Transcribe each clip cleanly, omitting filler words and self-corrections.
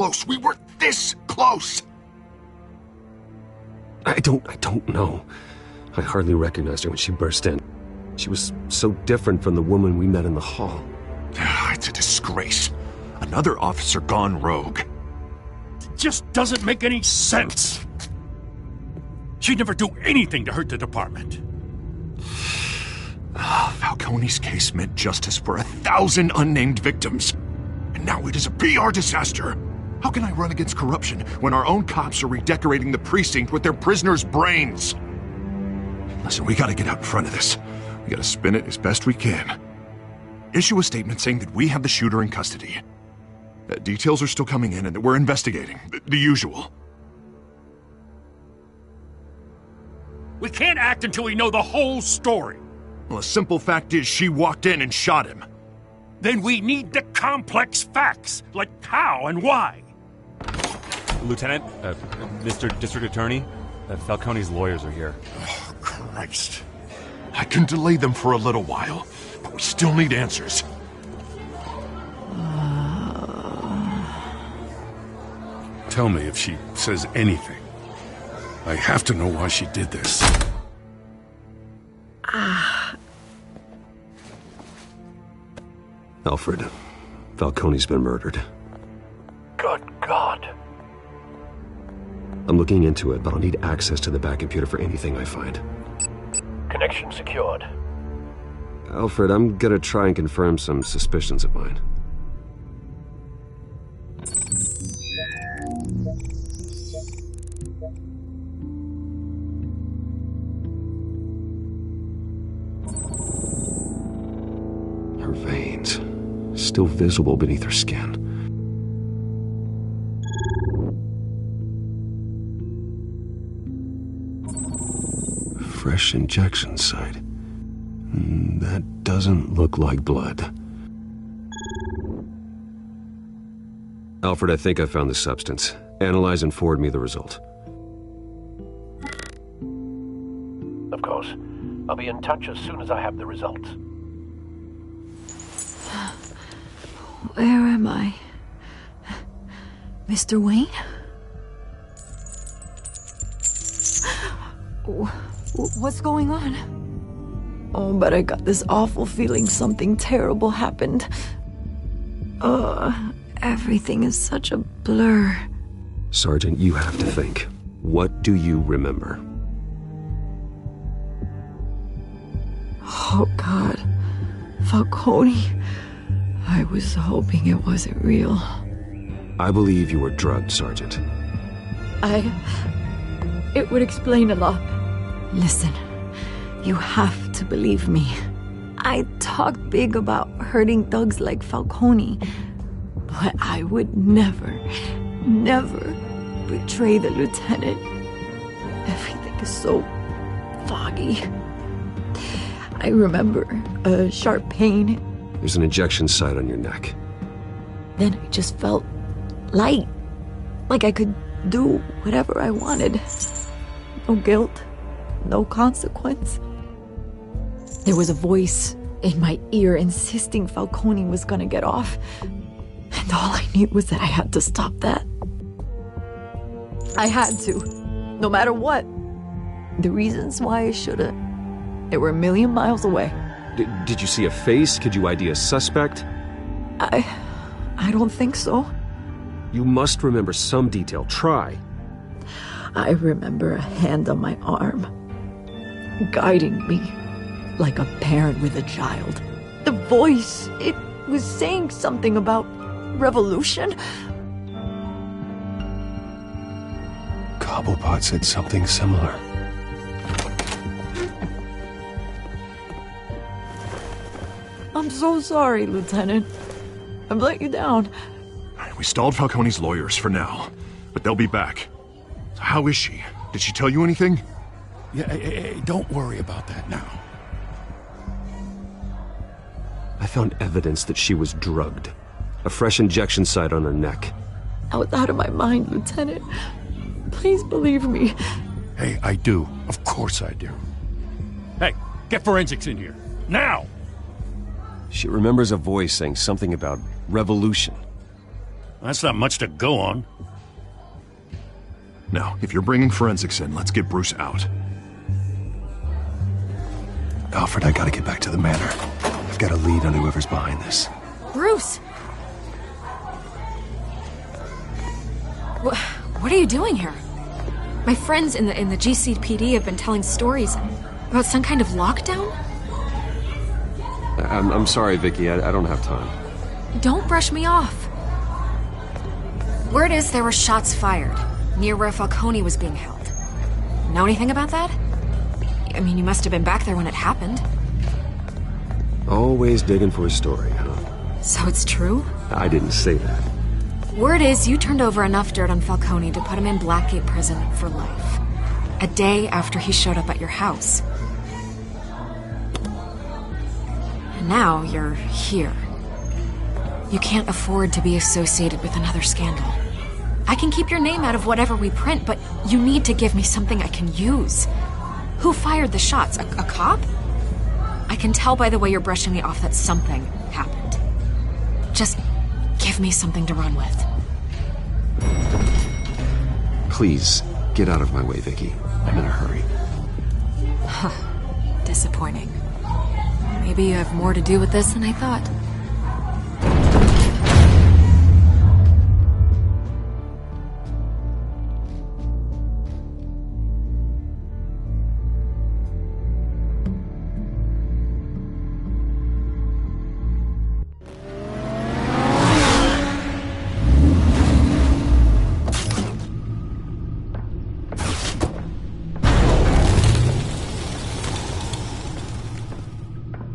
Close. We were this close. I don't know. I hardly recognized her when she burst in. She was so different from the woman we met in the hall. It's a disgrace. Another officer gone rogue. It just doesn't make any sense. She'd never do anything to hurt the department. Falcone's case meant justice for 1,000 unnamed victims. And now it is a PR disaster. How can I run against corruption when our own cops are redecorating the precinct with their prisoners' brains? Listen, we gotta get out in front of this. We gotta spin it as best we can. Issue a statement saying that we have the shooter in custody. Details are still coming in and that we're investigating. The usual. We can't act until we know the whole story. Well, a simple fact is she walked in and shot him. Then we need the complex facts, like how and why. Lieutenant, Mr. District Attorney, Falcone's lawyers are here. Oh, Christ. I can delay them for a little while, but we still need answers. Tell me if she says anything. I have to know why she did this. Alfred, Falcone's been murdered. Good God. I'm looking into it, but I'll need access to the back computer for anything I find. Connection secured. Alfred, I'm gonna try and confirm some suspicions of mine. Her veins, still visible beneath her skin. Fresh injection site. That doesn't look like blood. Alfred, I think I found the substance. Analyze and forward me the result. Of course. I'll be in touch as soon as I have the results. Where am I? Mr. Wayne? What's going on? Oh, but I got this awful feeling something terrible happened. Everything is such a blur. Sergeant, you have to think. What do you remember? Oh, God. Falcone. I was hoping it wasn't real. I believe you were drugged, Sergeant. It would explain a lot. Listen, you have to believe me. I talked big about hurting thugs like Falcone, but I would never betray the lieutenant. Everything is so foggy. I remember a sharp pain. There's an injection site on your neck. Then I just felt light, like I could do whatever I wanted. No guilt, no consequence. There was a voice in my ear insisting Falcone was gonna get off. And all I knew was that I had to stop that. I had to, no matter what. The reasons why I should've, they were a million miles away. Did you see a face? Could you ID a suspect? I don't think so. You must remember some detail. Try. I remember a hand on my arm, guiding me like a parent with a child. The voice, it was saying something about revolution. Cobblepot said something similar. I'm so sorry, Lieutenant. I've let you down. We stalled Falcone's lawyers for now, but they'll be back. How is she? Did she tell you anything? Yeah, hey, don't worry about that now. I found evidence that she was drugged. A fresh injection site on her neck. I was out of my mind, Lieutenant. Please believe me. Hey, I do. Of course I do. Hey, get forensics in here. Now! She remembers a voice saying something about revolution. That's not much to go on. Now, if you're bringing forensics in, let's get Bruce out. Alfred, I gotta get back to the manor. I've got a lead on whoever's behind this. Bruce! What are you doing here? My friends in the GCPD have been telling stories about some kind of lockdown? I'm sorry, Vicky. I don't have time. Don't brush me off. Word is there were shots fired near where Falcone was being held. Know anything about that? I mean, you must have been back there when it happened. Always digging for a story, huh? So it's true? I didn't say that. Word is you turned over enough dirt on Falcone to put him in Blackgate Prison for life. A day after he showed up at your house. And now you're here. You can't afford to be associated with another scandal. I can keep your name out of whatever we print, but you need to give me something I can use. Who fired the shots? A cop? I can tell by the way you're brushing me off that something happened. Just give me something to run with. Please, get out of my way, Vicky. I'm in a hurry. Disappointing. Maybe you have more to do with this than I thought.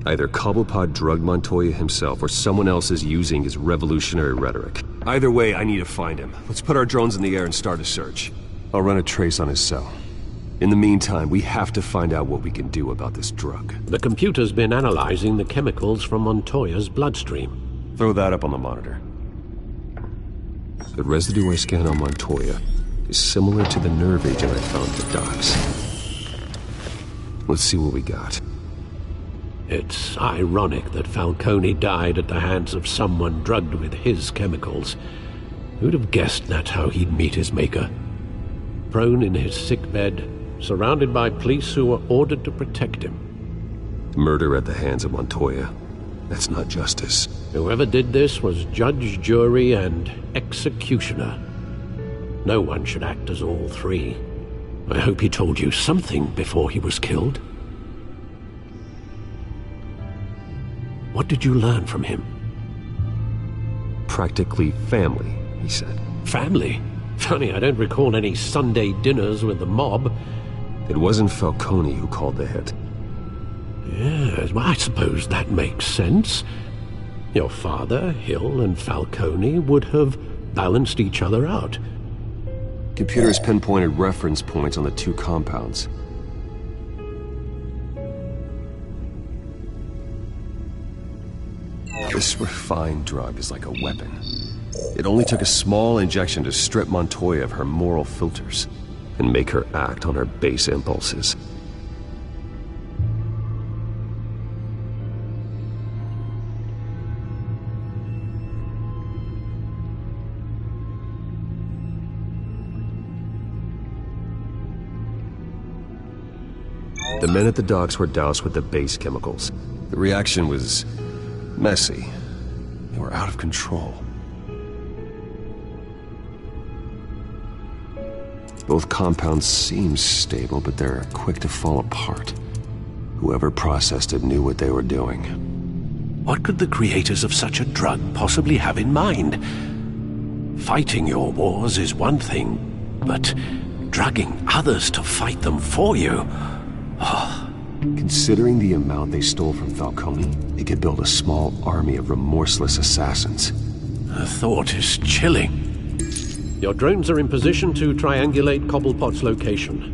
Either Cobblepot drugged Montoya himself, or someone else is using his revolutionary rhetoric. Either way, I need to find him. Let's put our drones in the air and start a search. I'll run a trace on his cell. In the meantime, we have to find out what we can do about this drug. The computer's been analyzing the chemicals from Montoya's bloodstream. Throw that up on the monitor. The residue I scanned on Montoya is similar to the nerve agent I found at the docks. Let's see what we got. It's ironic that Falcone died at the hands of someone drugged with his chemicals. Who'd have guessed that's how he'd meet his maker? Prone in his sickbed, surrounded by police who were ordered to protect him. Murder at the hands of Montoya. That's not justice. Whoever did this was judge, jury, and executioner. No one should act as all three. I hope he told you something before he was killed. What did you learn from him? Practically family, he said. Family? Funny, I don't recall any Sunday dinners with the mob. It wasn't Falcone who called the hit. Yes, well, I suppose that makes sense. Your father, Hill, and Falcone would have balanced each other out. Computers pinpointed reference points on the two compounds. This refined drug is like a weapon. It only took a small injection to strip Montoya of her moral filters and make her act on her base impulses. The men at the docks were doused with the base chemicals. The reaction was messy. They were out of control. Both compounds seem stable, but they're quick to fall apart. Whoever processed it knew what they were doing. What could the creators of such a drug possibly have in mind? Fighting your wars is one thing, but drugging others to fight them for you... Oh. Considering the amount they stole from Falcone, they could build a small army of remorseless assassins. The thought is chilling. Your drones are in position to triangulate Cobblepot's location.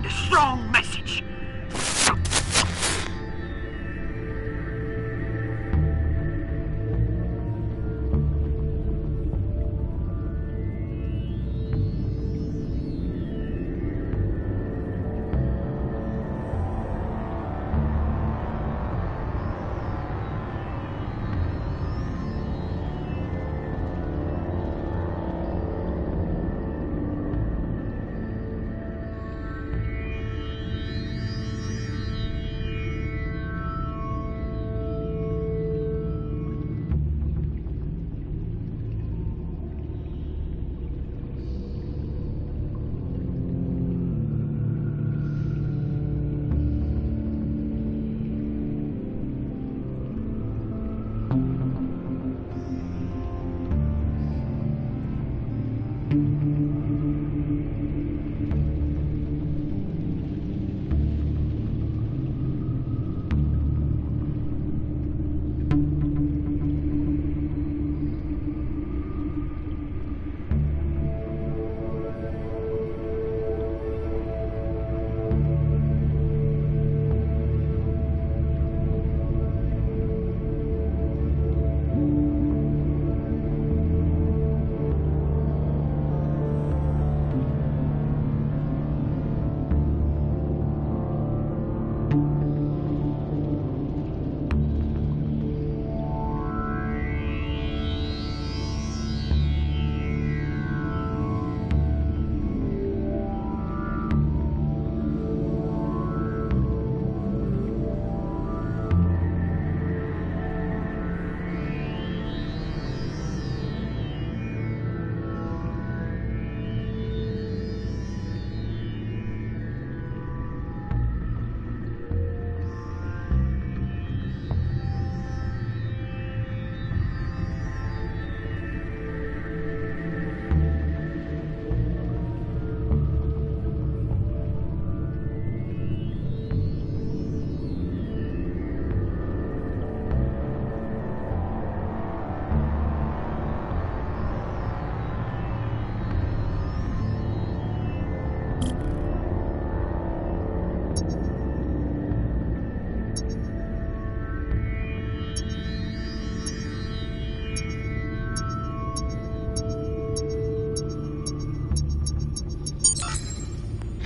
a strong message.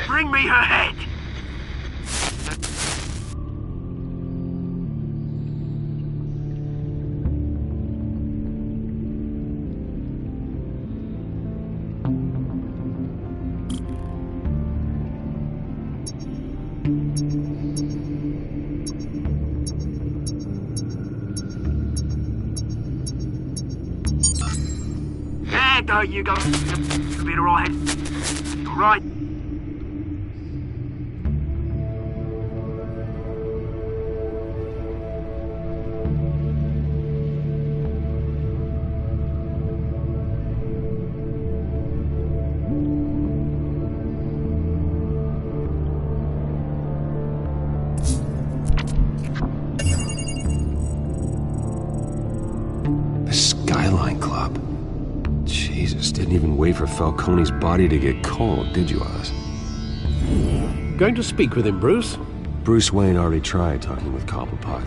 Bring me her head! There you go. It'll be alright. Alright. Didn't even wait for Falcone's body to get cold, did you, Oz? Going to speak with him, Bruce? Bruce Wayne already tried talking with Cobblepot.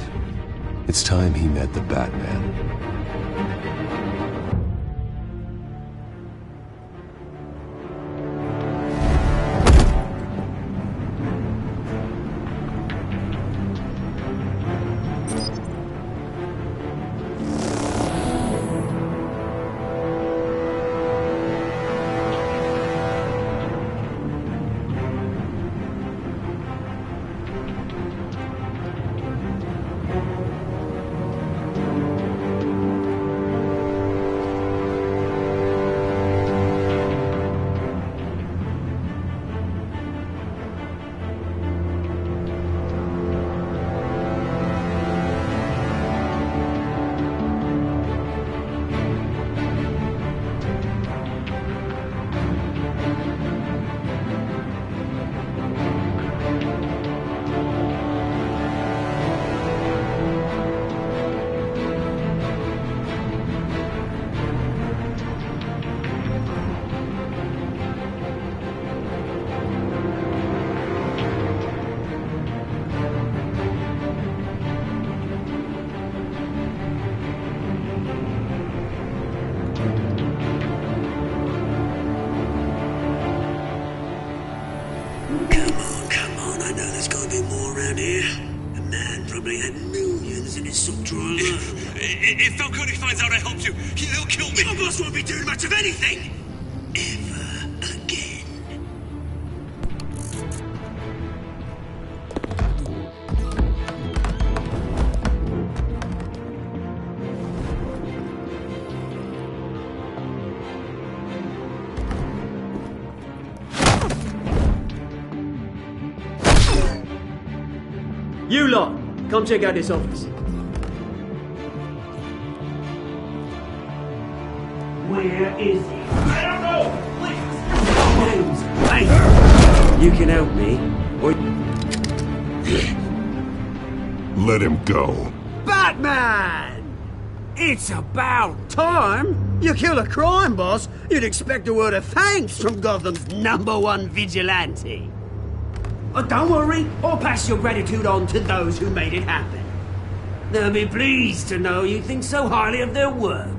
It's time he met the Batman. know there's gotta be more around here. The man probably had millions in his sub drawer. If Falcone finds out I helped you, he'll kill me. Your boss won't be doing much of anything! Ever again. You lot, come check out this office. Where is he? I don't know! Please! Names, hey! You can help me, or... Let him go. Batman! It's about time! You kill a crime boss, you'd expect a word of thanks from Gotham's #1 vigilante. Oh, don't worry, I'll pass your gratitude on to those who made it happen. They'll be pleased to know you think so highly of their work.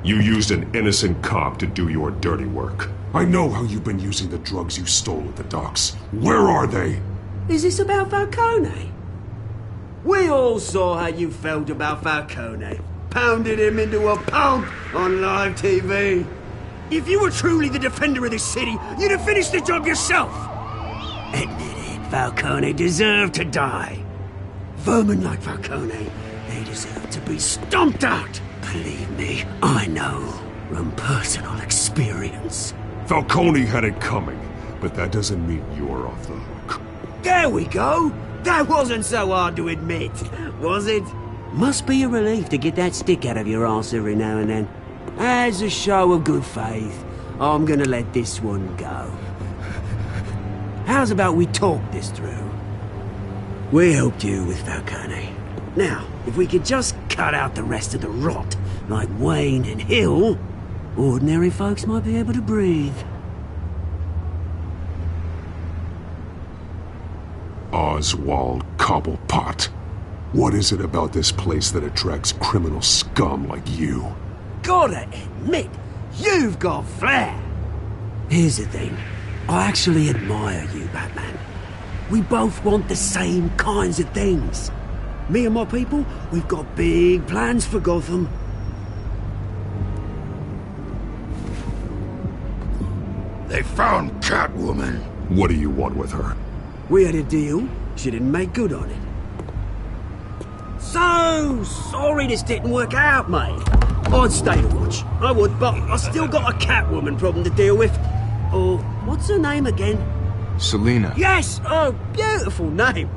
You used an innocent cop to do your dirty work. I know how you've been using the drugs you stole at the docks. Where are they? Is this about Falcone? We all saw how you felt about Falcone. Pounded him into a pulp on live TV. If you were truly the defender of this city, you'd have finished the job yourself. Admit it, Falcone deserved to die. Vermin like Falcone, they deserve to be stomped out. Believe me, I know from personal experience. Falcone had it coming, but that doesn't mean you're off the hook. There we go. That wasn't so hard to admit, was it? Must be a relief to get that stick out of your arse every now and then. As a show of good faith, I'm gonna let this one go. How's about we talk this through? We helped you with Falcone. Now, if we could just cut out the rest of the rot, like Wayne and Hill, ordinary folks might be able to breathe. Oswald Cobblepot. What is it about this place that attracts criminal scum like you? Gotta admit, you've got flair. Here's the thing. I actually admire you, Batman. We both want the same kinds of things. Me and my people, we've got big plans for Gotham. They found Catwoman. What do you want with her? We had a deal. She didn't make good on it. So sorry this didn't work out, mate. I'd stay to watch. I would, but I still got a Catwoman problem to deal with. Oh, what's her name again? Selina. Yes! Oh, beautiful name.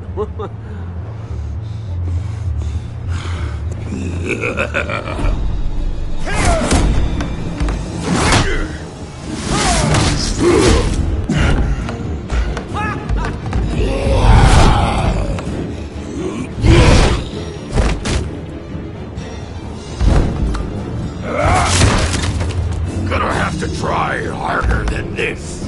Gonna have to try harder than this.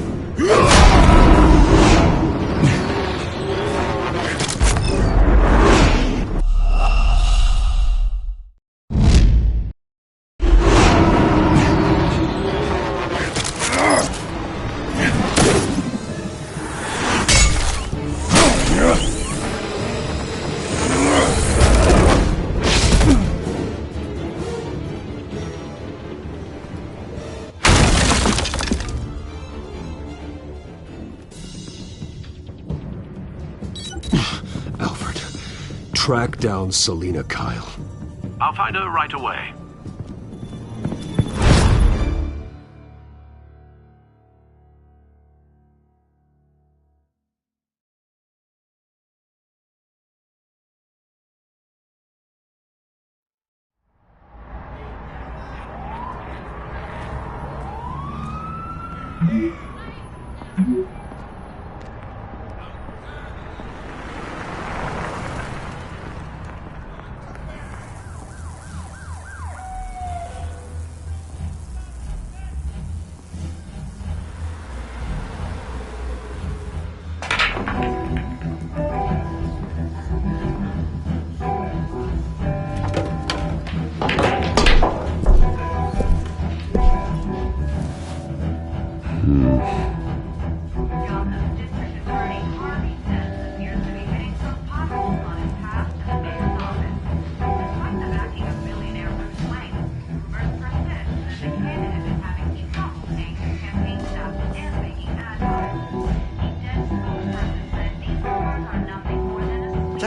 Track down Selina Kyle. I'll find her right away.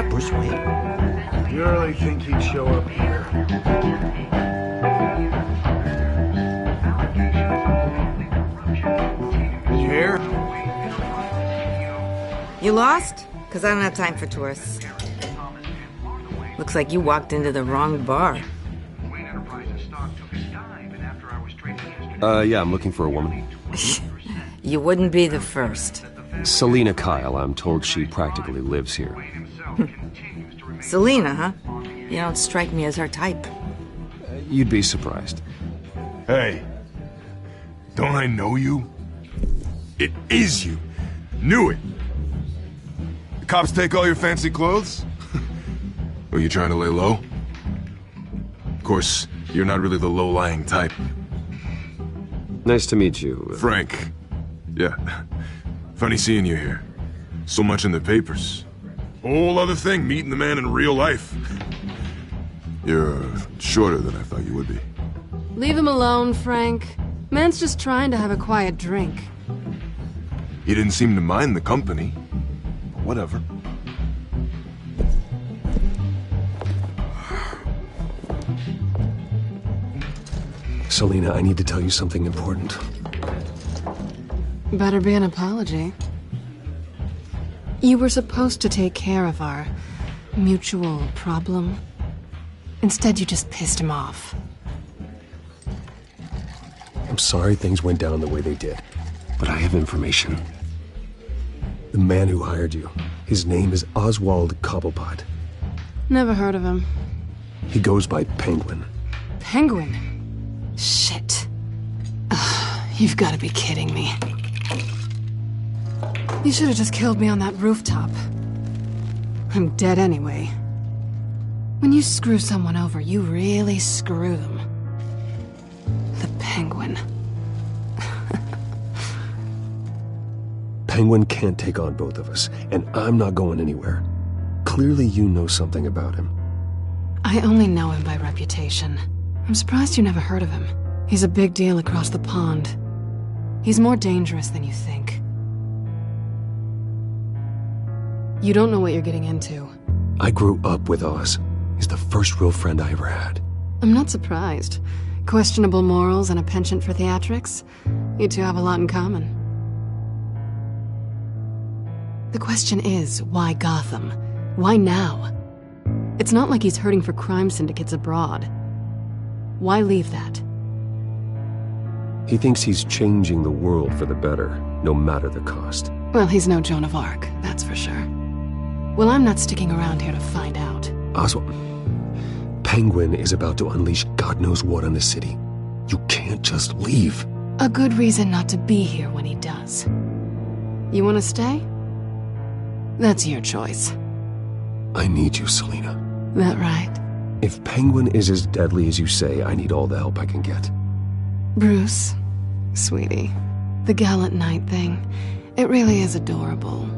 that Bruce Wayne? You really think he'd show up here? You here? You lost? Because I don't have time for tourists. Looks like you walked into the wrong bar. Yeah, I'm looking for a woman. You wouldn't be the first. Selina Kyle, I'm told she practically lives here. Selina, huh? You don't strike me as her type. You'd be surprised. Hey, don't I know you? It is you. Knew it. The cops take all your fancy clothes? Were you trying to lay low? Of course, you're not really the low-lying type. Nice to meet you. Frank. Yeah. Funny seeing you here. So much in the papers. Whole other thing, meeting the man in real life. You're shorter than I thought you would be. Leave him alone, Frank. Man's just trying to have a quiet drink. He didn't seem to mind the company. But whatever. Selina, I need to tell you something important. Better be an apology. You were supposed to take care of our mutual problem. Instead, you just pissed him off. I'm sorry things went down the way they did, but I have information. The man who hired you, his name is Oswald Cobblepot. Never heard of him. He goes by Penguin. Penguin? Shit. Ugh, you've got to be kidding me. You should have just killed me on that rooftop. I'm dead anyway. When you screw someone over, you really screw them. The Penguin. Penguin can't take on both of us, and I'm not going anywhere. Clearly you know something about him. I only know him by reputation. I'm surprised you never heard of him. He's a big deal across the pond. He's more dangerous than you think. You don't know what you're getting into. I grew up with Oz. He's the first real friend I ever had. I'm not surprised. Questionable morals and a penchant for theatrics. You two have a lot in common. The question is, why Gotham? Why now? It's not like he's hurting for crime syndicates abroad. Why leave that? He thinks he's changing the world for the better, no matter the cost. Well, he's no Joan of Arc, that's for sure. Well, I'm not sticking around here to find out. Oswald, Penguin is about to unleash God knows what on the city. You can't just leave. A good reason not to be here when he does. You want to stay? That's your choice. I need you, Selina. That right? If Penguin is as deadly as you say, I need all the help I can get. Bruce, sweetie, the gallant knight thing, it really is adorable.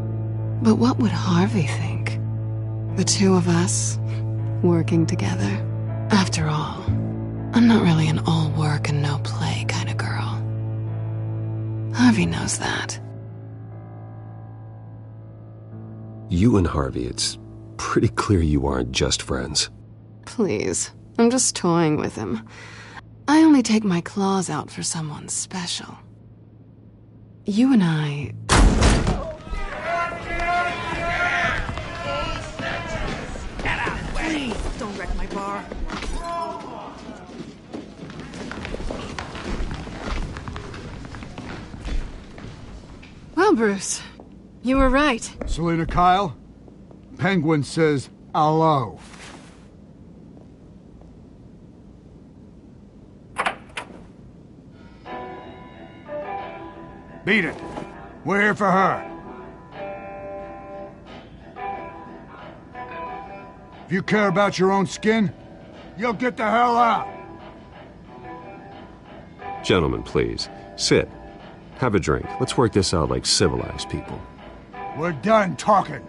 But what would Harvey think? The two of us, working together. After all, I'm not really an all work and no play kind of girl. Harvey knows that. You and Harvey, it's pretty clear you aren't just friends. Please, I'm just toying with him. I only take my claws out for someone special. You and I... Please, don't wreck my bar. Well, Bruce, you were right. Selina Kyle, Penguin says hello. Beat it. We're here for her. If you care about your own skin, you'll get the hell out. Gentlemen, please, sit. Have a drink. Let's work this out like civilized people. We're done talking.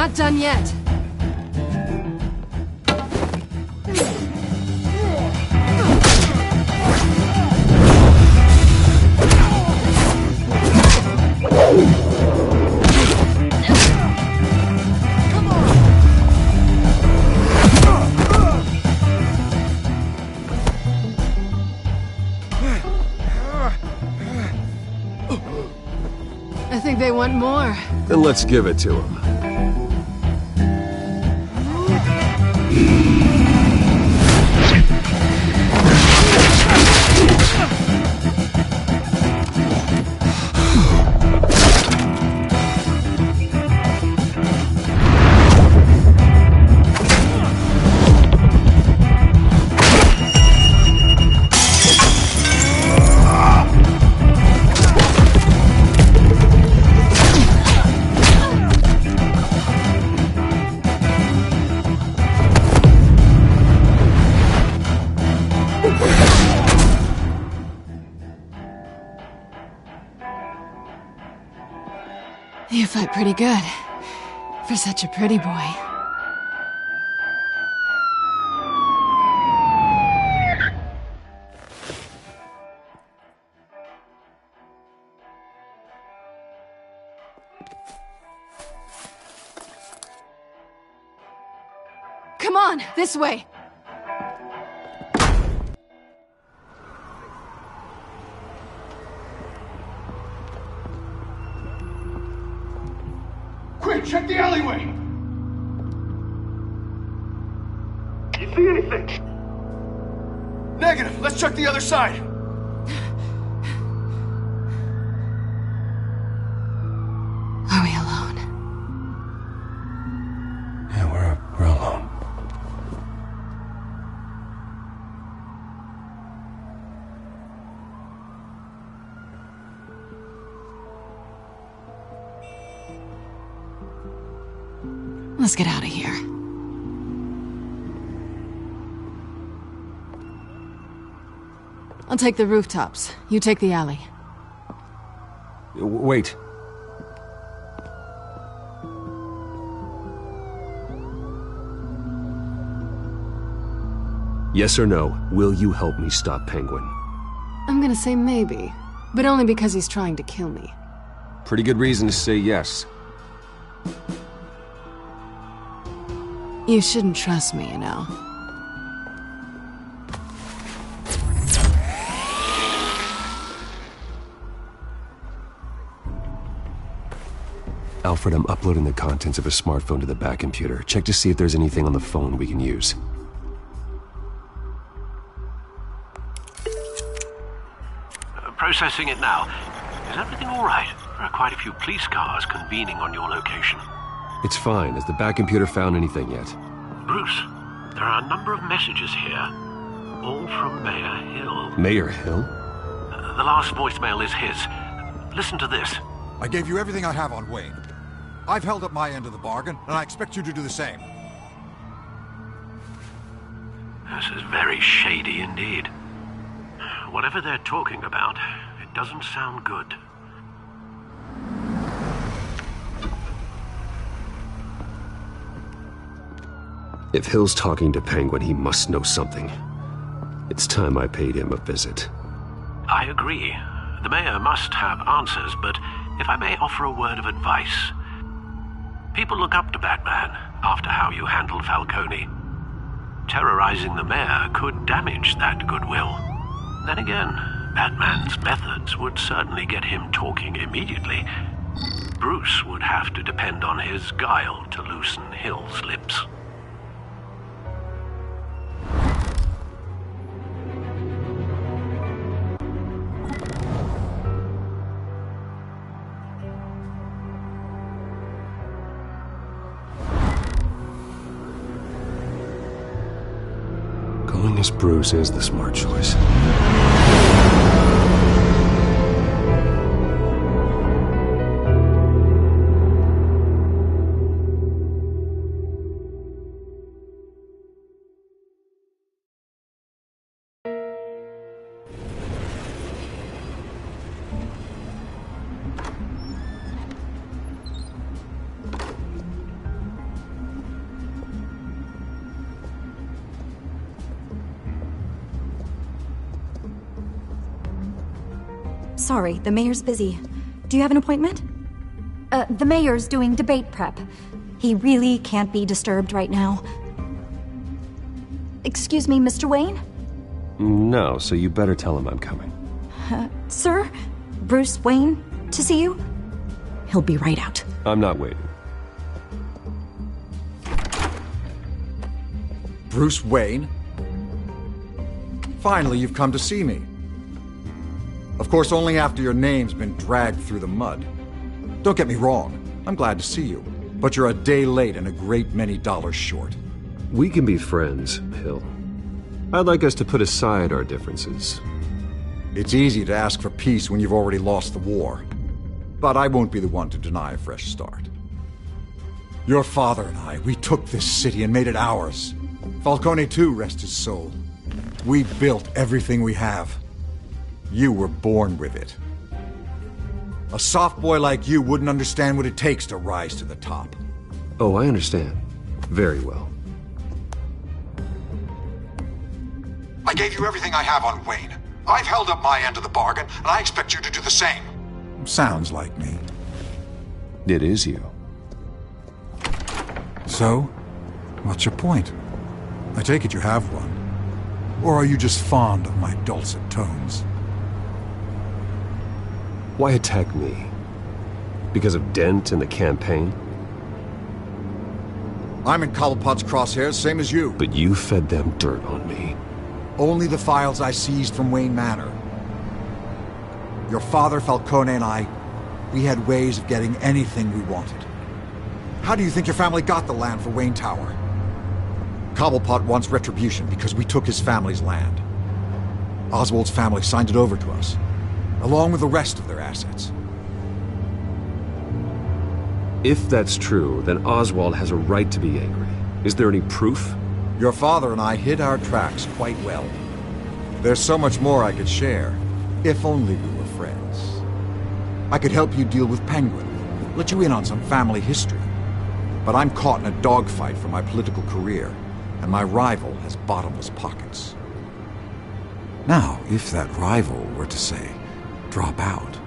not done yet. I think they want more. Then let's give it to them. You fight pretty good. For such a pretty boy. Come on, this way! Quick, check the alleyway! You see anything? Negative. Let's check the other side. Are we alone? Yeah, we're alone. Let's get out of here. I'll take the rooftops. You take the alley. Wait. Yes or no, will you help me stop Penguin? I'm gonna say maybe, but only because he's trying to kill me. Pretty good reason to say yes. You shouldn't trust me, you know. Alfred, I'm uploading the contents of a smartphone to the back computer. Check to see if there's anything on the phone we can use. Processing it now. Is everything all right? There are quite a few police cars convening on your location. It's fine. Has the back computer found anything yet? Bruce, there are a number of messages here, all from Mayor Hill. Mayor Hill? The last voicemail is his. Listen to this. I gave you everything I have on Wayne. I've held up my end of the bargain, and I expect you to do the same. This is very shady indeed. Whatever they're talking about, it doesn't sound good. If Hill's talking to Penguin, he must know something. It's time I paid him a visit. I agree. The mayor must have answers, but if I may offer a word of advice. People look up to Batman after how you handled Falcone. Terrorizing the mayor could damage that goodwill. Then again, Batman's methods would certainly get him talking immediately. Bruce would have to depend on his guile to loosen Hill's lips. Going as Bruce is the smart choice. Sorry, the mayor's busy. Do you have an appointment? The mayor's doing debate prep. He really can't be disturbed right now. Excuse me, Mr. Wayne? No, so you better tell him I'm coming. Sir? Bruce Wayne to see you? He'll be right out. I'm not waiting. Bruce Wayne? Finally, you've come to see me. Of course, only after your name's been dragged through the mud. Don't get me wrong, I'm glad to see you. But you're a day late and a great many dollars short. We can be friends, Hill. I'd like us to put aside our differences. It's easy to ask for peace when you've already lost the war. But I won't be the one to deny a fresh start. Your father and I, we took this city and made it ours. Falcone too, rest his soul. We built everything we have. You were born with it. A soft boy like you wouldn't understand what it takes to rise to the top. Oh, I understand. Very well. I gave you everything I have on Wayne. I've held up my end of the bargain, and I expect you to do the same. Sounds like me. It is you. So, what's your point? I take it you have one. Or are you just fond of my dulcet tones? Why attack me? Because of Dent and the campaign? I'm in Cobblepot's crosshairs, same as you. But you fed them dirt on me. Only the files I seized from Wayne Manor. Your father, Falcone, and I, we had ways of getting anything we wanted. How do you think your family got the land for Wayne Tower? Cobblepot wants retribution because we took his family's land. Oswald's family signed it over to us, along with the rest of their assets. If that's true, then Oswald has a right to be angry. Is there any proof? Your father and I hid our tracks quite well. There's so much more I could share, if only we were friends. I could help you deal with Penguin, let you in on some family history. But I'm caught in a dogfight for my political career, and my rival has bottomless pockets. Now, if that rival were to say, drop out,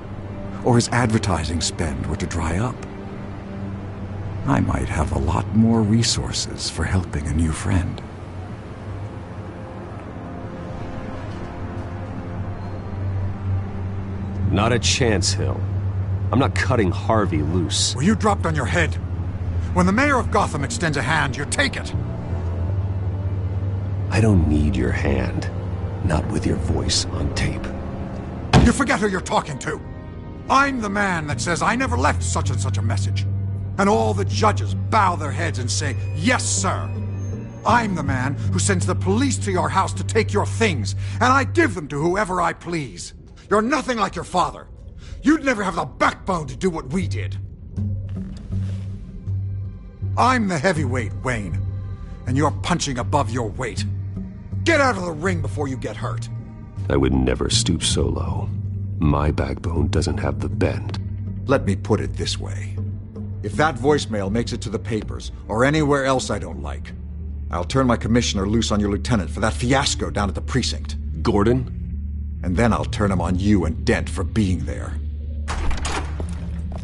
or his advertising spend were to dry up, I might have a lot more resources for helping a new friend. Not a chance, Hill. I'm not cutting Harvey loose. Well, you dropped on your head. When the mayor of Gotham extends a hand, you take it. I don't need your hand. Not with your voice on tape. You forget who you're talking to. I'm the man that says I never left such and such a message. And all the judges bow their heads and say, yes, sir. I'm the man who sends the police to your house to take your things, and I give them to whoever I please. You're nothing like your father. You'd never have the backbone to do what we did. I'm the heavyweight, Wayne, and you're punching above your weight. Get out of the ring before you get hurt. I would never stoop so low. My backbone doesn't have the bend. Let me put it this way. If that voicemail makes it to the papers, or anywhere else I don't like, I'll turn my commissioner loose on your lieutenant for that fiasco down at the precinct. Gordon? And then I'll turn him on you and Dent for being there.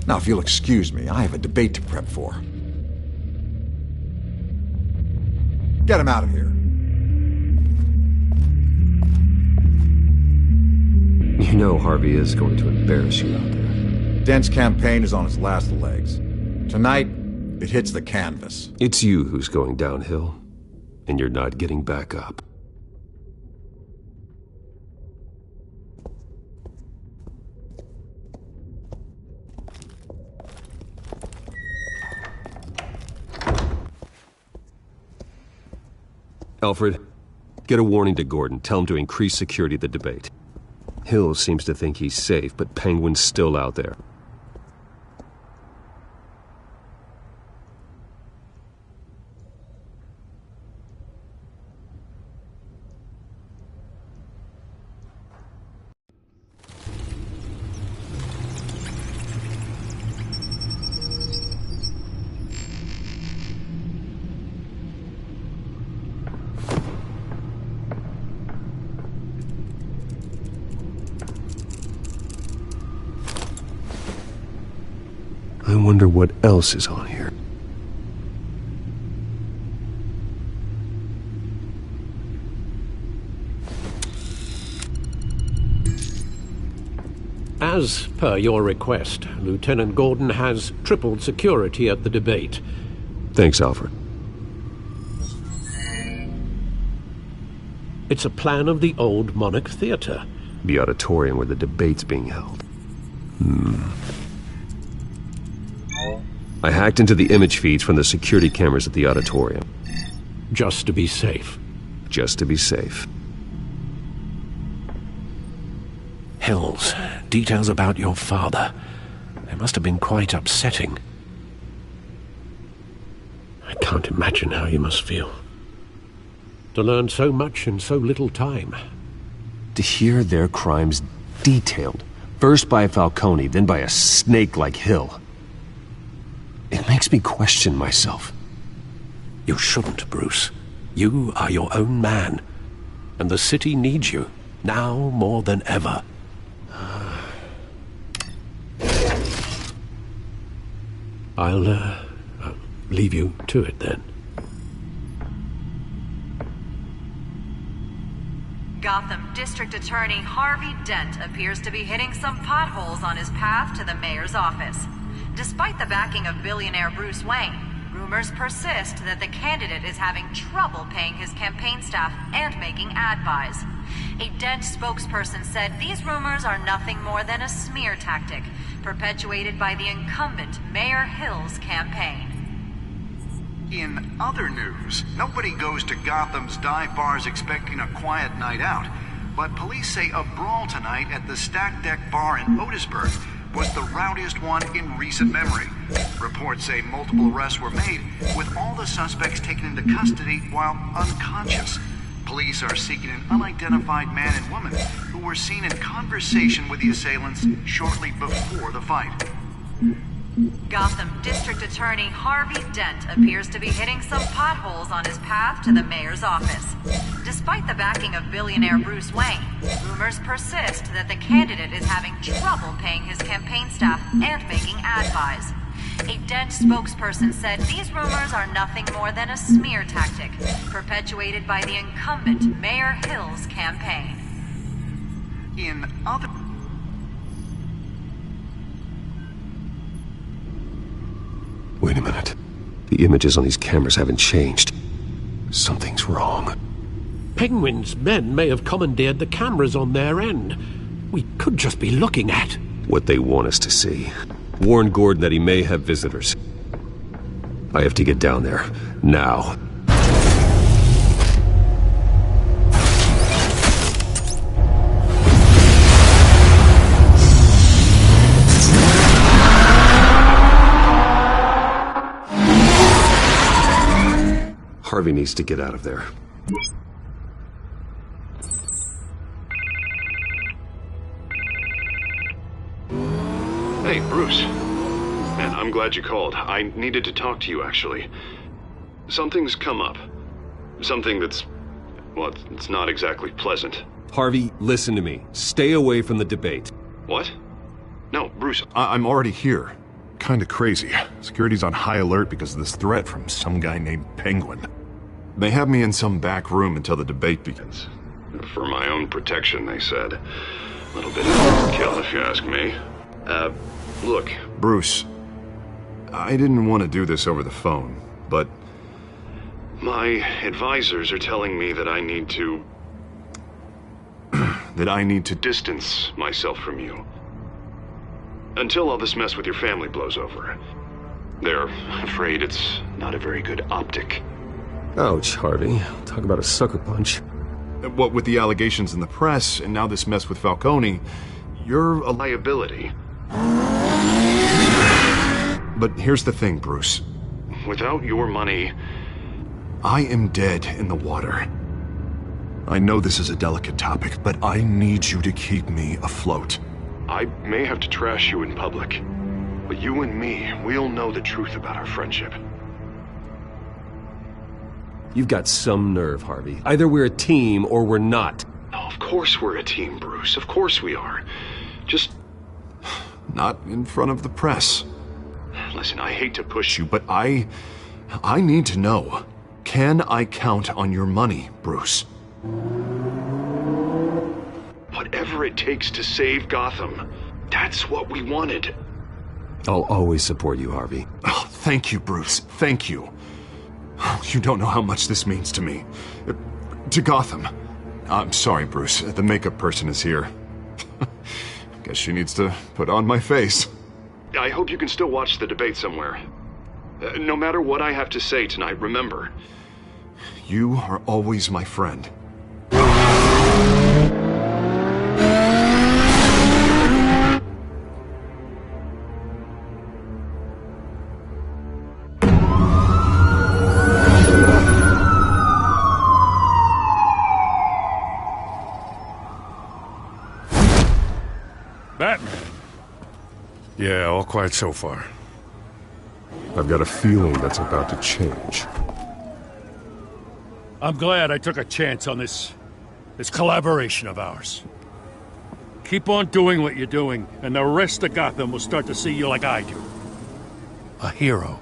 Now, if you'll excuse me, I have a debate to prep for. Get him out of here. You know Harvey is going to embarrass you out there. Dent's campaign is on its last legs. Tonight, it hits the canvas. It's you who's going downhill, and you're not getting back up. Alfred, get a warning to Gordon. Tell him to increase security at the debate. Hill seems to think he's safe, but Penguin's still out there. I wonder what else is on here. As per your request, Lieutenant Gordon has tripled security at the debate. Thanks, Alfred. It's a plan of the old Monarch Theater. The auditorium where the debate's being held. I hacked into the image feeds from the security cameras at the auditorium. Just to be safe. Just to be safe. Hills, details about your father. They must have been quite upsetting. I can't imagine how you must feel. To learn so much in so little time. To hear their crimes detailed, first by Falcone, then by a snake like Hill. It makes me question myself. You shouldn't, Bruce. You are your own man. And the city needs you, now more than ever. I'll leave you to it then. Gotham District Attorney Harvey Dent appears to be hitting some potholes on his path to the mayor's office. Despite the backing of billionaire Bruce Wayne, rumors persist that the candidate is having trouble paying his campaign staff and making ad buys. A Dent spokesperson said these rumors are nothing more than a smear tactic, perpetuated by the incumbent Mayor Hill's campaign. In other news, nobody goes to Gotham's dive bars expecting a quiet night out, but police say a brawl tonight at the Stack Deck Bar in Otisburg was the rowdiest one in recent memory. Reports say multiple arrests were made, with all the suspects taken into custody while unconscious. Police are seeking an unidentified man and woman who were seen in conversation with the assailants shortly before the fight. Gotham District Attorney Harvey Dent appears to be hitting some potholes on his path to the mayor's office. Despite the backing of billionaire Bruce Wayne, rumors persist that the candidate is having trouble paying his campaign staff and making ad buys. A Dent spokesperson said these rumors are nothing more than a smear tactic, perpetuated by the incumbent Mayor Hill's campaign. In other... Wait a minute. The images on these cameras haven't changed. Something's wrong. Penguin's men may have commandeered the cameras on their end. We could just be looking at what they want us to see. Warn Gordon that he may have visitors. I have to get down there. Now. Harvey needs to get out of there. Hey, Bruce. Man, I'm glad you called. I needed to talk to you, actually. Something's come up. Something that's... well, it's not exactly pleasant. Harvey, listen to me. Stay away from the debate. What? No, Bruce. I'm already here. Kinda crazy. Security's on high alert because of this threat from some guy named Penguin. They have me in some back room until the debate begins. For my own protection, they said. A little bit of overkill, if you ask me. Look. Bruce, I didn't want to do this over the phone, but... my advisors are telling me that I need to... that I need to distance myself from you. Until all this mess with your family blows over. They're afraid it's not a very good optic. Ouch, Harvey. Talk about a sucker punch. What with the allegations in the press, and now this mess with Falcone, you're a liability. But here's the thing, Bruce. Without your money... I am dead in the water. I know this is a delicate topic, but I need you to keep me afloat. I may have to trash you in public, but you and me, we'll know the truth about our friendship. You've got some nerve, Harvey. Either we're a team or we're not. No, of course we're a team, Bruce. Of course we are. Just... not in front of the press. Listen, I hate to push you, But I need to know. Can I count on your money, Bruce? whatever it takes to save Gotham. That's what we wanted. I'll always support you, Harvey. Oh, thank you, Bruce. Thank you. You don't know how much this means to me. To Gotham. I'm sorry, Bruce. The makeup person is here. Guess she needs to put on my face. I hope you can still watch the debate somewhere. No matter what I have to say tonight, remember. You are always my friend. Batman. Yeah, all quiet so far. I've got a feeling that's about to change. I'm glad I took a chance on this collaboration of ours. Keep on doing what you're doing, and the rest of Gotham will start to see you like I do. A hero.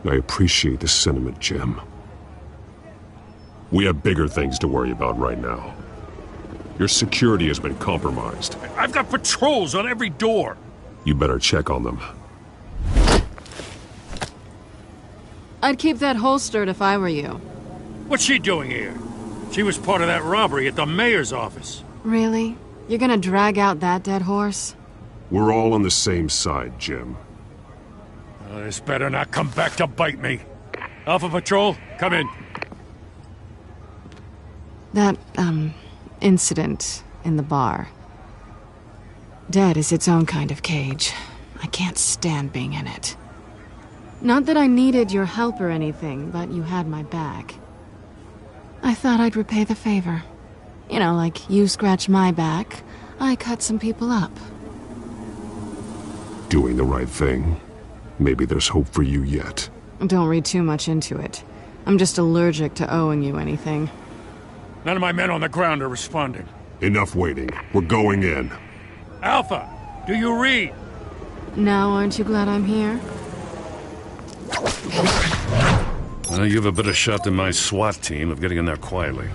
I appreciate the sentiment, Jim. We have bigger things to worry about right now. Your security has been compromised. I've got patrols on every door. You better check on them. I'd keep that holstered if I were you. What's she doing here? She was part of that robbery at the mayor's office. Really? You're gonna drag out that dead horse? We're all on the same side, Jim. This better not come back to bite me. Alpha Patrol, come in. That, incident in the bar. Dead is its own kind of cage. I can't stand being in it. Not that I needed your help or anything, but you had my back. I thought I'd repay the favor. You know, like you scratch my back, I cut some people up. Doing the right thing. Maybe there's hope for you yet. Don't read too much into it. I'm just allergic to owing you anything. None of my men on the ground are responding. Enough waiting. We're going in. Alpha, do you read? Now, aren't you glad I'm here? Well, you have a better shot than my SWAT team of getting in there quietly.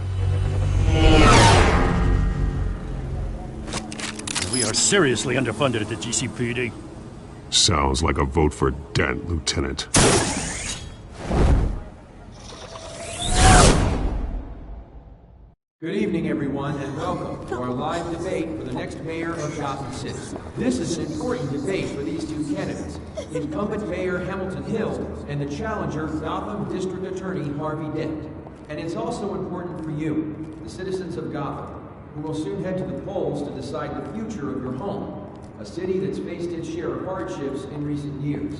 We are seriously underfunded at the GCPD. Sounds like a vote for Dent, Lieutenant. Good evening, everyone, and welcome to our live debate for the next mayor of Gotham City. This is an important debate for these two candidates, incumbent Mayor Hamilton Hill and the challenger, Gotham District Attorney Harvey Dent. And it's also important for you, the citizens of Gotham, who will soon head to the polls to decide the future of your home, a city that's faced its share of hardships in recent years.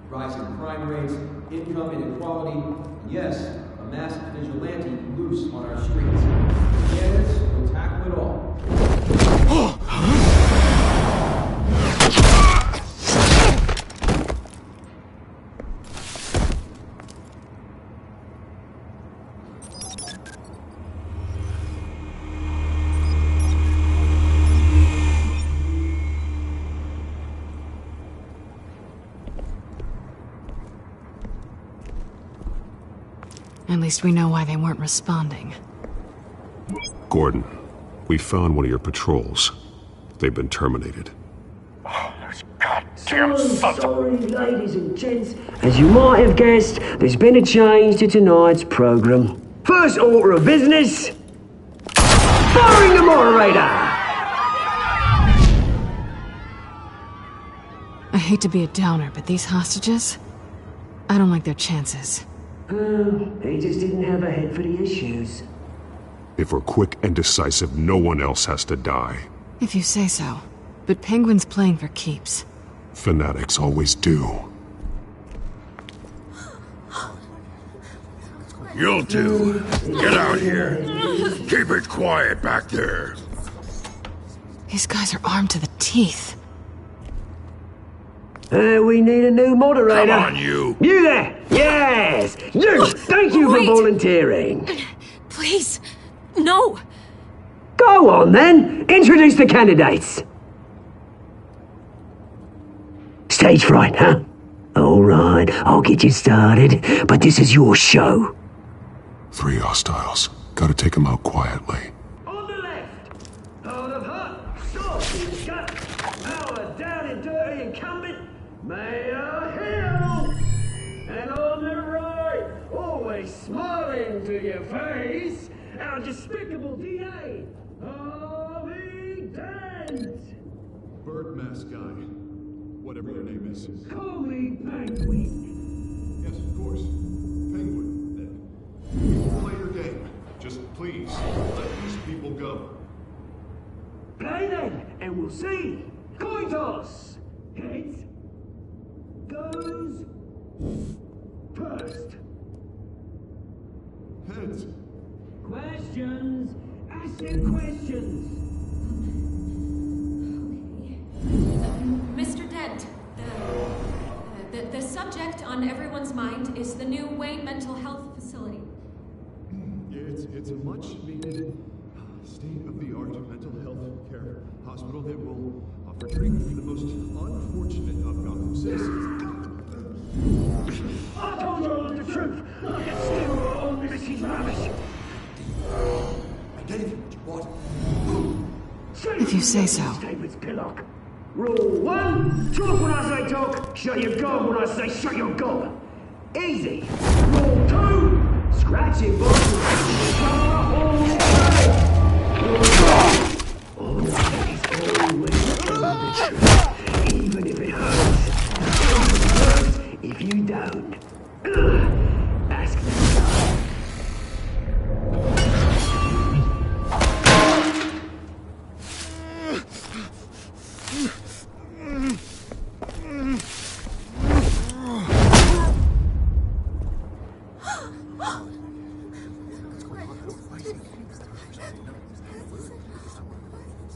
Rising crime rates, income inequality, and yes, a masked vigilante loose on our streets. The candidates will tackle it all. At least we know why they weren't responding. Gordon, we found one of your patrols. They've been terminated. So sorry, ladies and gents. As you might have guessed, there's been a change to tonight's program. First order of business, firing the moderator! I hate to be a downer, but these hostages? I don't like their chances. He just didn't have a head for the issues. If we're quick and decisive, no one else has to die. If you say so. But Penguin's playing for keeps. Fanatics always do. You'll do. Get out here. Keep it quiet back there. These guys are armed to the teeth. We need a new moderator. Come on, you. You there! Yes! You! Thank you for volunteering. Please, no. Go on then, introduce the candidates. Stage fright, huh? All right, I'll get you started, but this is your show. 3 hostiles. Gotta take them out quietly. On the left, hold of hut, soft in gut, power down and dirty incumbent, Mayor Hill. And on the right, always smiling to your face, our despicable DA, Harvey Dent. Bird mask guy. Whatever your name is. Call me Penguin. Yes, of course. Penguin, then. Play your game. Just please, let these people go. Play then, and we'll see. Coin toss. Heads goes first. Heads. Questions. Ask them questions. Mr. Dent, the subject on everyone's mind is the new Wayne Mental Health Facility. It's a much-needed, state-of-the-art mental health care hospital that will offer treatment for the most unfortunate of Gotham citizens. I told you all the truth. I can still all Mrs. Rubbish. I gave you what you want. If you say so. David's pillock. Rule 1, talk when I say talk, shut your gob when I say shut your gob. Easy. Rule 2, scratch your box all the time. Rule 3, always tell the truth, even if it hurts. It hurts if you don't. Ask the guy.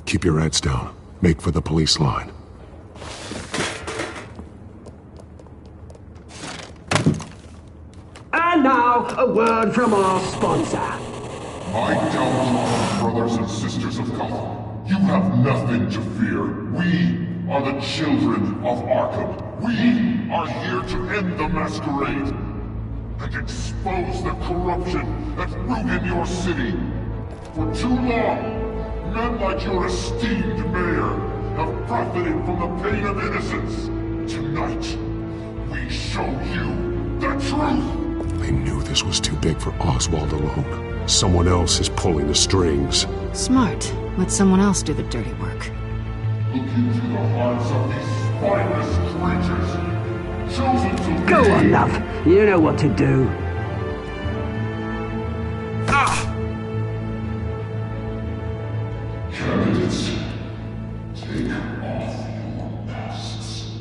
Keep your heads down. Make for the police line. And now, a word from our sponsor. My downtrodden brothers and sisters of Gotham, you have nothing to fear. We are the children of Arkham. We are here to end the masquerade and expose the corruption that ruined your city. For too long, men like your esteemed mayor have profited from the pain of innocence. Tonight, we show you the truth! They knew this was too big for Oswald alone. Someone else is pulling the strings. Smart. Let someone else do the dirty work. Look into the hearts of these spineless creatures, chosen to Go on, love. You know what to do. Candidates, take off your masks.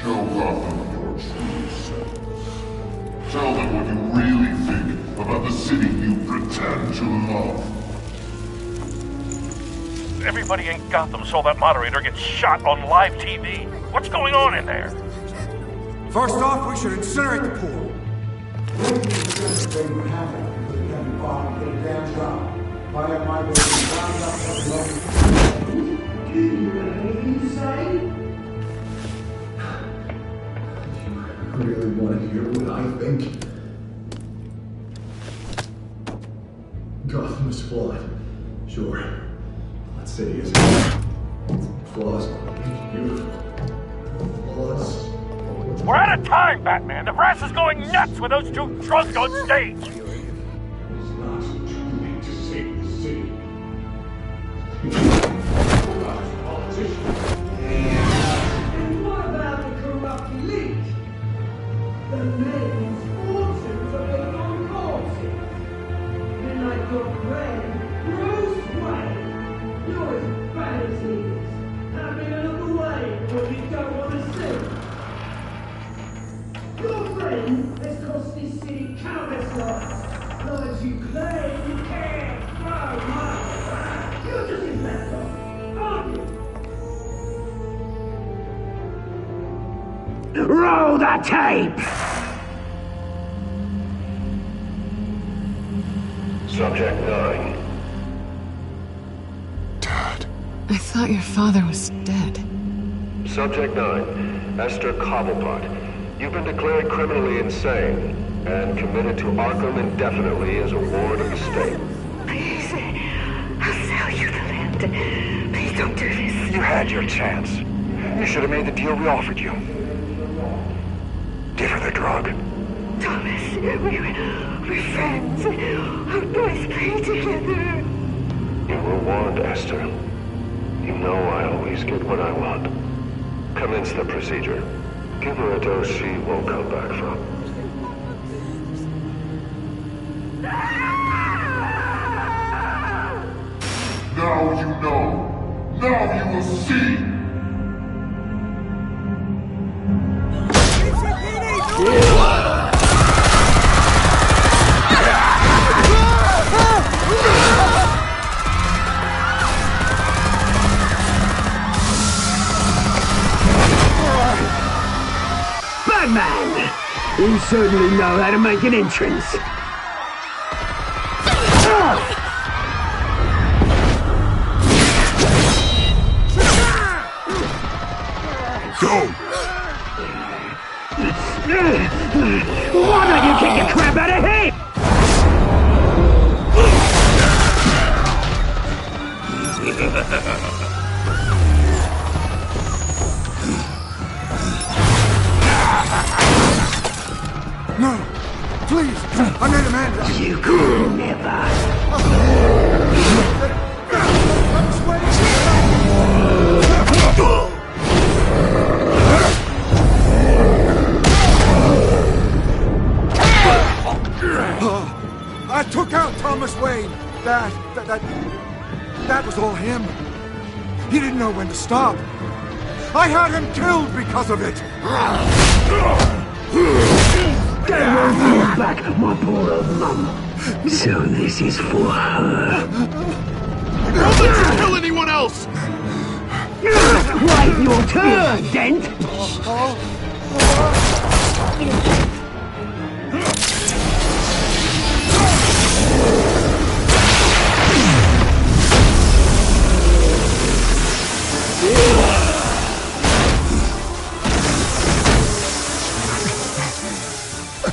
Show Gotham your true selves. Tell them what you really think about the city you pretend to love. Everybody in Gotham saw that moderator get shot on live TV. What's going on in there? First off, we should incinerate the pool. Really want to hear what I think? Gotham is flawed. Sure. That city is flaws. Beautiful. Flaws. We're out of time, Batman. The press is going nuts with those two drunks on stage. It's not too late to save the city. And what about the corrupt elite? The men's fortunes of their own corpses. And like your friend, Bruce Wayne, you're as bad as he is. Having a look away when you don't want to see. Your friend has cost this city countless lives. Not as you claim you can't throw money. You're just a mess aren't you? Roll the tape! Subject 9. I thought your father was dead. Subject 9, Esther Cobblepot. You've been declared criminally insane and committed to Arkham indefinitely as a ward of the state. Please, I'll sell you the land. Please don't do this. You had your chance. You should have made the deal we offered you. Give her the drug. Thomas, we're friends. Our boys play together. You were warned, Esther. You know I always get what I want. Commence the procedure. Give her a dose she won't come back from. Now you know. Now you will see. Batman! You certainly know how to make an entrance. Go! Why don't you kick the crap out of him? No! Please! I made Amanda! You could never! I took out Thomas Wayne! That was all him. He didn't know when to stop. I had him killed because of it! They won't bring back my poor old mum. So this is for her. Don't let you kill anyone else! Wait your turn, Dent!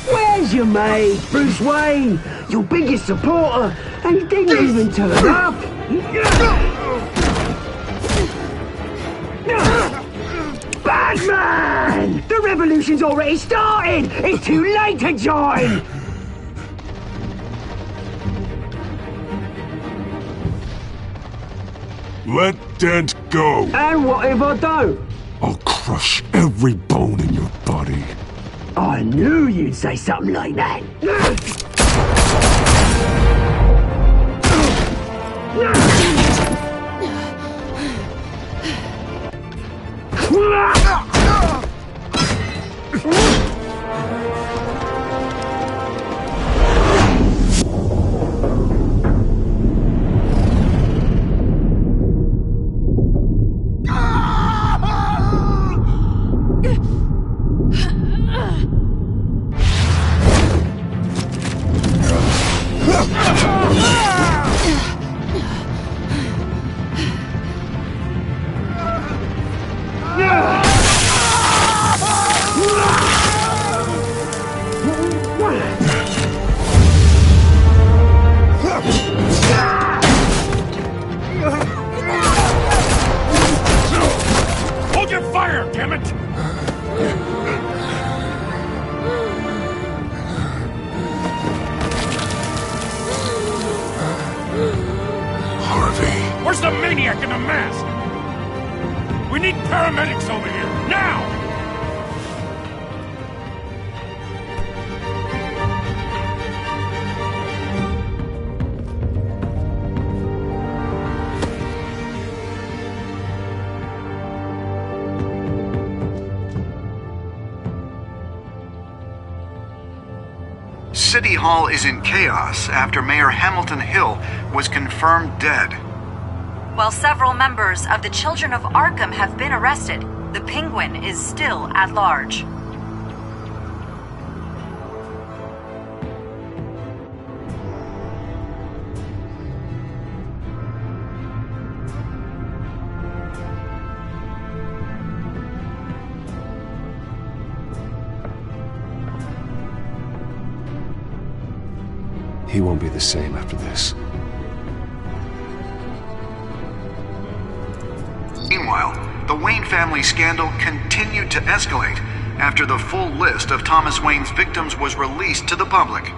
Where's your mate, Bruce Wayne? Your biggest supporter, and he didn't even turn up. Batman! The revolution's already started! It's too late to join! Let Dent go! And what if I don't? I'll crush every bone in your body. I knew you'd say something like that. Hold your fire, damn it! Harvey. Where's the maniac in the mask? We need paramedics over here, now! City Hall is in chaos after Mayor Hamilton Hill was confirmed dead. While several members of the Children of Arkham have been arrested, the Penguin is still at large. He won't be the same after this. Meanwhile, the Wayne family scandal continued to escalate after the full list of Thomas Wayne's victims was released to the public.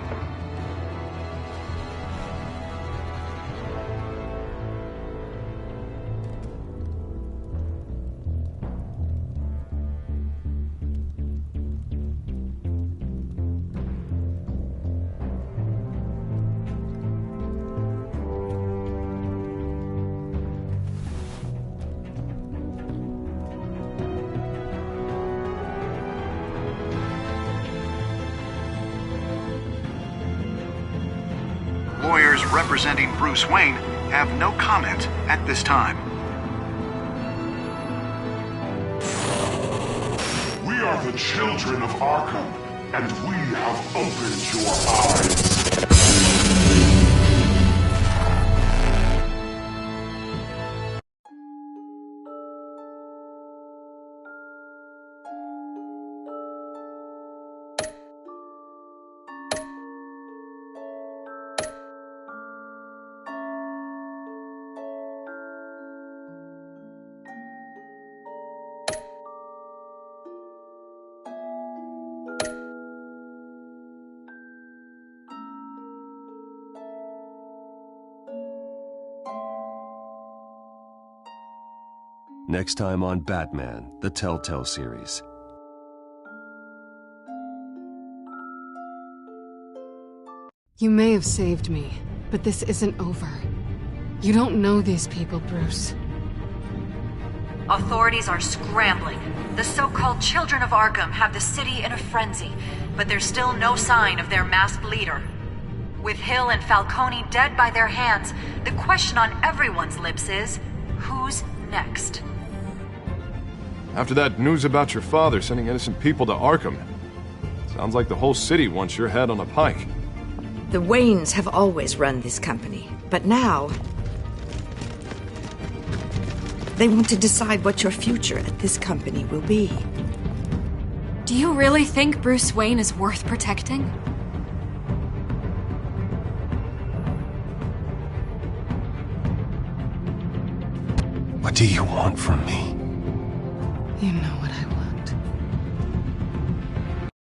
Lawyers representing Bruce Wayne have no comment at this time. We are the children of Arkham, and we have opened your eyes. Next time on Batman, the Telltale series. You may have saved me, but this isn't over. You don't know these people, Bruce. Authorities are scrambling. The so-called Children of Arkham have the city in a frenzy, but there's still no sign of their masked leader. With Hill and Falcone dead by their hands, the question on everyone's lips is, who's next? After that news about your father sending innocent people to Arkham, sounds like the whole city wants your head on a pike. The Waynes have always run this company, but now they want to decide what your future at this company will be. Do you really think Bruce Wayne is worth protecting? What do you want from me? You know what I